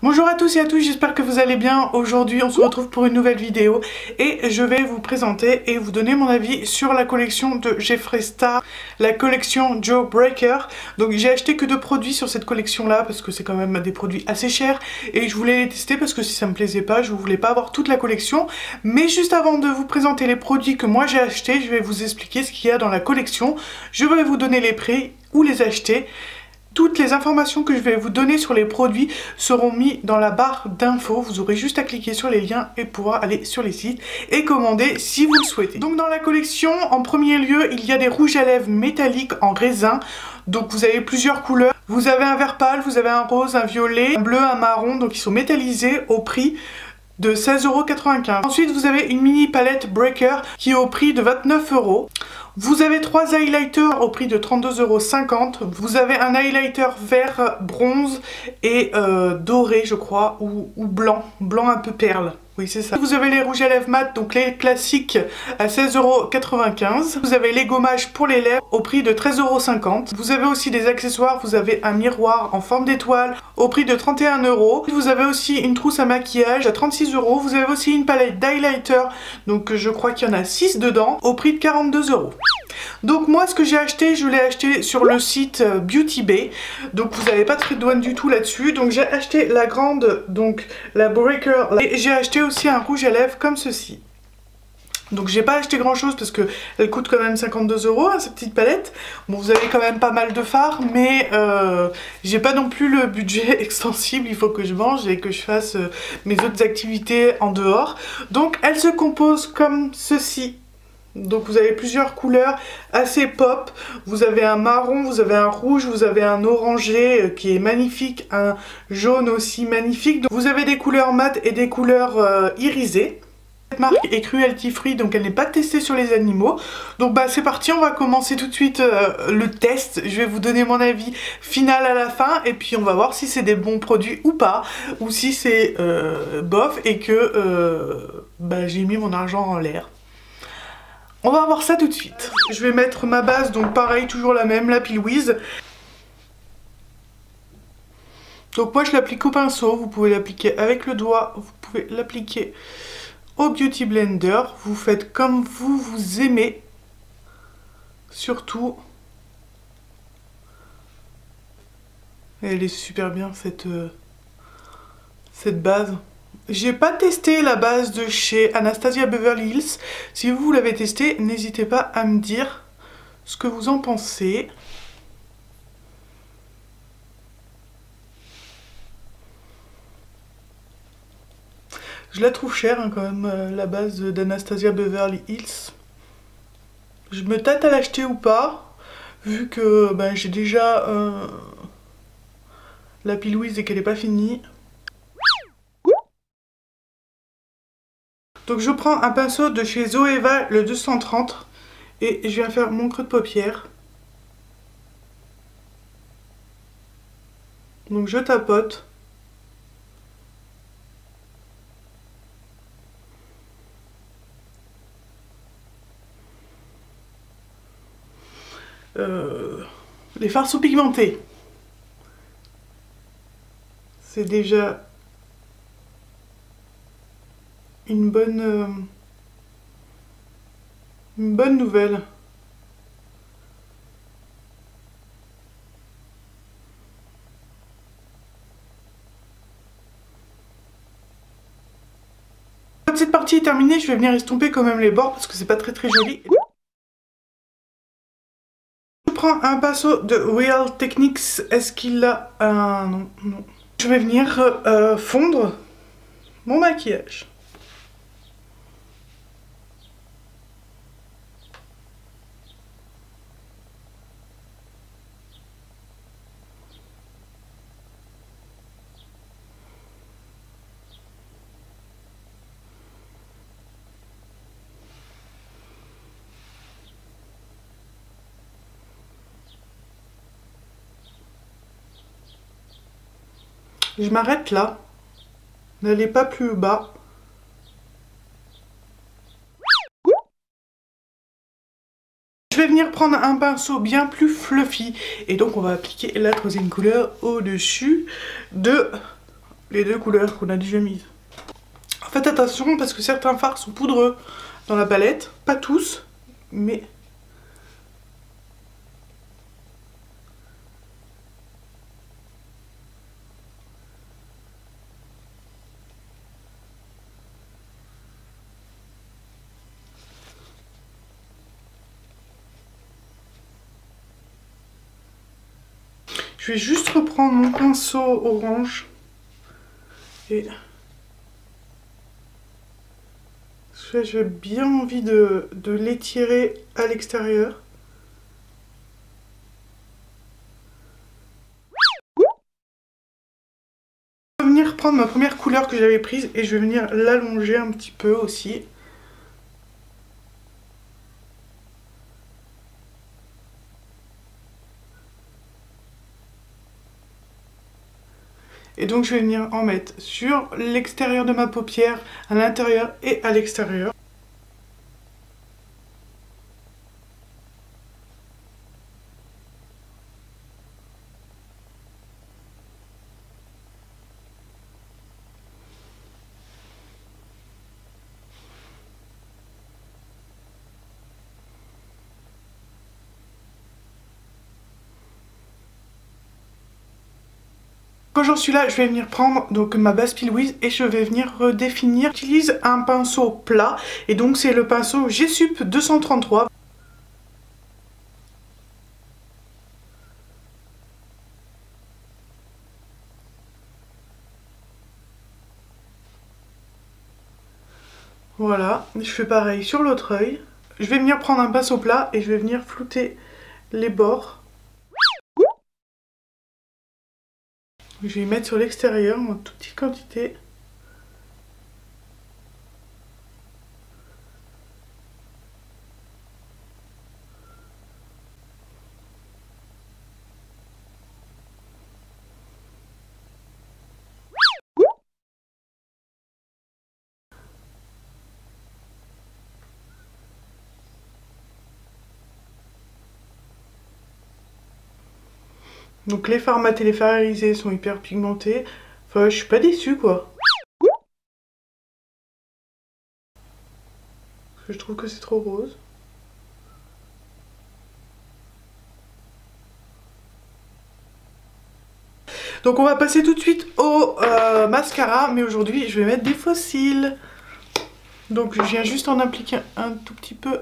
Bonjour à tous et à toutes, j'espère que vous allez bien. Aujourd'hui on se retrouve pour une nouvelle vidéo et je vais vous présenter et vous donner mon avis sur la collection de Jeffree Star, la collection Jawbreaker. Donc j'ai acheté que 2 produits sur cette collection là parce que c'est quand même des produits assez chers et je voulais les tester parce que si ça me plaisait pas, je voulais pas avoir toute la collection. Mais juste avant de vous présenter les produits que moi j'ai achetés, je vais vous expliquer ce qu'il y a dans la collection. Je vais vous donner les prix, où les acheter. Toutes les informations que je vais vous donner sur les produits seront mis dans la barre d'infos. Vous aurez juste à cliquer sur les liens et pouvoir aller sur les sites et commander si vous le souhaitez. Donc dans la collection, en premier lieu, il y a des rouges à lèvres métalliques en raisin. Donc vous avez plusieurs couleurs. Vous avez un vert pâle, vous avez un rose, un violet, un bleu, un marron. Donc ils sont métallisés au prix de 16,95 €. Ensuite vous avez une mini palette Breaker qui est au prix de 29 €. Vous avez 3 highlighters au prix de 32,50 €. Vous avez un highlighter vert bronze et doré je crois, ou blanc un peu perle. Oui c'est ça. Vous avez les rouges à lèvres mat, donc les classiques à 16,95 €. Vous avez les gommages pour les lèvres au prix de 13,50 €. Vous avez aussi des accessoires, vous avez un miroir en forme d'étoile au prix de 31 €. Vous avez aussi une trousse à maquillage à 36 €. Vous avez aussi une palette d'highlighter, donc je crois qu'il y en a 6 dedans, au prix de 42 €. Donc moi ce que j'ai acheté, je l'ai acheté sur le site Beauty Bay, donc vous n'avez pas de frais de douane du tout là-dessus. Donc j'ai acheté la grande, donc la Breaker, et j'ai acheté aussi un rouge à lèvres comme ceci. Donc j'ai pas acheté grand chose parce que elle coûte quand même 52 € hein, cette petite palette. Bon vous avez quand même pas mal de fards, mais j'ai pas non plus le budget extensible, il faut que je mange et que je fasse mes autres activités en dehors. Donc elle se compose comme ceci. Donc vous avez plusieurs couleurs assez pop, vous avez un marron, vous avez un rouge, vous avez un orangé qui est magnifique, un jaune aussi magnifique. Donc, vous avez des couleurs mat et des couleurs irisées. Cette marque est cruelty free, donc elle n'est pas testée sur les animaux. Donc bah c'est parti, on va commencer tout de suite le test. Je vais vous donner mon avis final à la fin et puis on va voir si c'est des bons produits ou pas, ou si c'est bof et que j'ai mis mon argent en l'air. On va voir ça tout de suite. Je vais mettre ma base, donc pareil, toujours la même, la Louise. Donc moi je l'applique au pinceau, vous pouvez l'appliquer avec le doigt, vous pouvez l'appliquer au Beauty Blender. Vous faites comme vous aimez. Surtout. Elle est super bien cette base. J'ai pas testé la base de chez Anastasia Beverly Hills. Si vous l'avez testé, n'hésitez pas à me dire ce que vous en pensez. Je la trouve chère hein, quand même, la base d'Anastasia Beverly Hills. Je me tâte à l'acheter ou pas, vu que j'ai déjà la Louise et qu'elle n'est pas finie. Donc je prends un pinceau de chez Zoeva, le 230, et je viens faire mon creux de paupière. Donc je tapote. Les fards sous-pigmentés. C'est déjà une bonne nouvelle. Quand cette partie est terminée, je vais venir estomper quand même les bords parce que c'est pas très joli. Je prends un pinceau de Real Techniques. Est-ce qu'il a un... Non, non. Je vais venir fondre mon maquillage. Je m'arrête là. N'allez pas plus bas. Je vais venir prendre un pinceau bien plus fluffy et donc on va appliquer la troisième couleur au-dessus de les deux couleurs qu'on a déjà mises. Faites attention parce que certains fards sont poudreux dans la palette, pas tous, mais... Je vais juste reprendre mon pinceau orange et j'ai bien envie de l'étirer à l'extérieur. Je vais venir prendre ma première couleur que j'avais prise et je vais venir l'allonger un petit peu aussi. Et donc je vais venir en mettre sur l'extérieur de ma paupière, à l'intérieur et à l'extérieur. Quand j'en suis là, je vais venir prendre donc ma base Pilwiz et je vais venir redéfinir. J'utilise un pinceau plat et donc c'est le pinceau G-Sup 233. Voilà, je fais pareil sur l'autre œil. Je vais venir prendre un pinceau plat et je vais venir flouter les bords. Je vais y mettre sur l'extérieur en toute petite quantité. Donc les fards mat et les fards irisés sont hyper pigmentés. Enfin, je suis pas déçue quoi. Parce que je trouve que c'est trop rose. Donc on va passer tout de suite au mascara. Mais aujourd'hui, je vais mettre des faux cils. Donc je viens juste en appliquer un tout petit peu.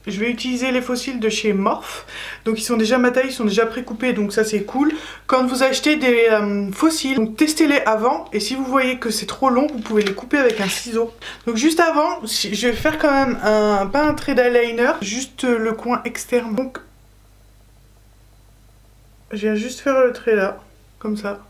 Je vais utiliser les faux cils de chez Morphe. Donc ils sont déjà ma taille, ils sont déjà précoupés, donc ça c'est cool. Quand vous achetez des faux cils, donc testez-les avant. Et si vous voyez que c'est trop long, vous pouvez les couper avec un ciseau. Donc juste avant, je vais faire quand même pas un trait d'eyeliner, juste le coin externe. Donc je viens juste faire le trait là, comme ça.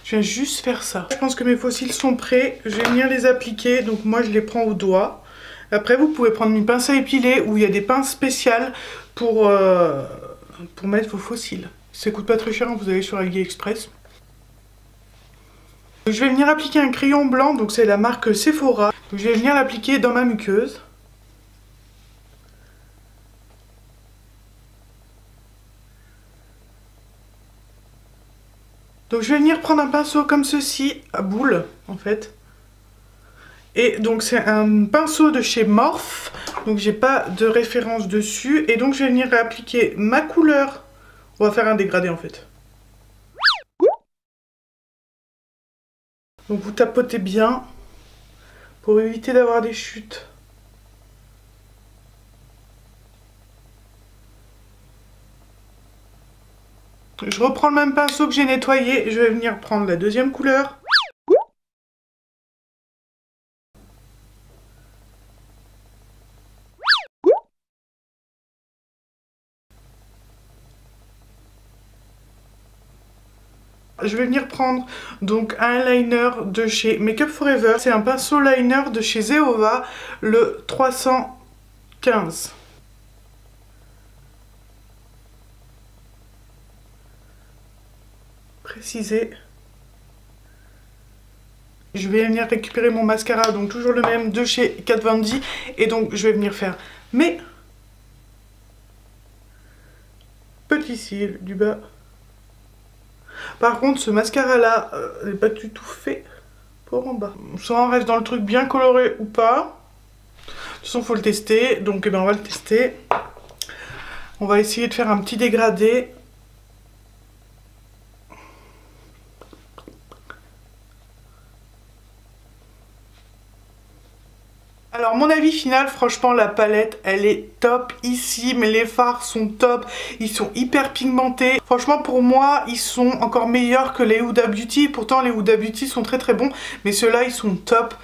Je viens juste faire ça. Je pense que mes faux cils sont prêts. Je vais venir les appliquer. Donc moi je les prends au doigt. Après vous pouvez prendre une pince à épiler ou il y a des pinces spéciales pour mettre vos faux cils. Ça coûte pas très cher, hein, vous allez sur AliExpress. Je vais venir appliquer un crayon blanc. Donc c'est la marque Sephora. Donc, je vais venir l'appliquer dans ma muqueuse. Donc je vais venir prendre un pinceau comme ceci, à boule en fait. Et donc c'est un pinceau de chez Morphe, donc j'ai pas de référence dessus. Et donc je vais venir appliquer ma couleur. On va faire un dégradé en fait. Donc vous tapotez bien pour éviter d'avoir des chutes. Je reprends le même pinceau que j'ai nettoyé et je vais venir prendre la deuxième couleur. Je vais venir prendre donc un liner de chez Make Up For Ever. C'est un pinceau liner de chez Zeova, le 315. préciser. Je vais venir récupérer mon mascara, donc toujours le même de chez Kat Von D, et donc je vais venir faire mes petits cils du bas. Par contre, ce mascara là n'est pas du tout fait pour en bas. Soit on reste dans le truc bien coloré ou pas. De toute façon, faut le tester, donc eh ben, on va le tester. On va essayer de faire un petit dégradé. Alors mon avis final, franchement la palette elle est top ici, mais les fards sont top, ils sont hyper pigmentés. Franchement pour moi ils sont encore meilleurs que les Huda Beauty, pourtant les Huda Beauty sont très bons, mais ceux-là ils sont top,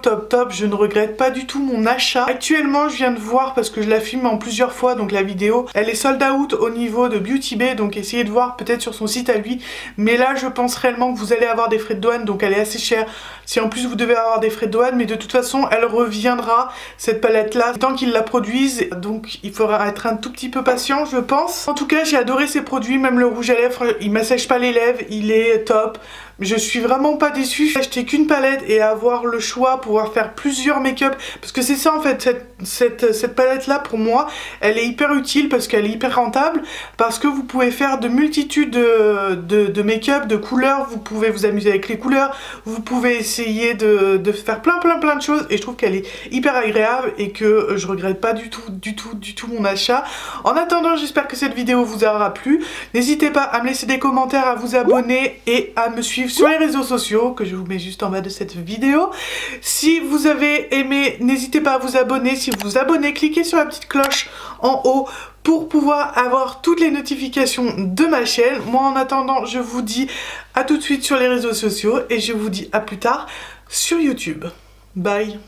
top, je ne regrette pas du tout mon achat. Actuellement je viens de voir, parce que je la filme en plusieurs fois, donc la vidéo, elle est sold out au niveau de Beauty Bay, donc essayez de voir peut-être sur son site à lui, mais là je pense réellement que vous allez avoir des frais de douane, donc elle est assez chère, si en plus vous devez avoir des frais de douane, mais de toute façon elle reviendra cette palette là tant qu'ils la produisent, donc il faudra être un tout petit peu patient je pense. En tout cas j'ai adoré ces produits, même le rouge à lèvres il m'assèche pas les lèvres, il est top. Je suis vraiment pas déçue, j'ai acheté qu'une palette et avoir le choix, pouvoir faire plusieurs make-up, parce que c'est ça en fait, cette palette là pour moi, elle est hyper utile parce qu'elle est hyper rentable, parce que vous pouvez faire de multitudes de make-up, de couleurs, vous pouvez vous amuser avec les couleurs, vous pouvez essayer de faire plein de choses, et je trouve qu'elle est hyper agréable et que je regrette pas du tout mon achat. En attendant, j'espère que cette vidéo vous aura plu, n'hésitez pas à me laisser des commentaires, à vous abonner et à me suivre sur les réseaux sociaux que je vous mets juste en bas de cette vidéo. Si vous avez aimé, n'hésitez pas à vous abonner. Si vous vous abonnez, cliquez sur la petite cloche en haut pour pouvoir avoir toutes les notifications de ma chaîne. Moi en attendant, je vous dis à tout de suite sur les réseaux sociaux et je vous dis à plus tard sur YouTube. Bye.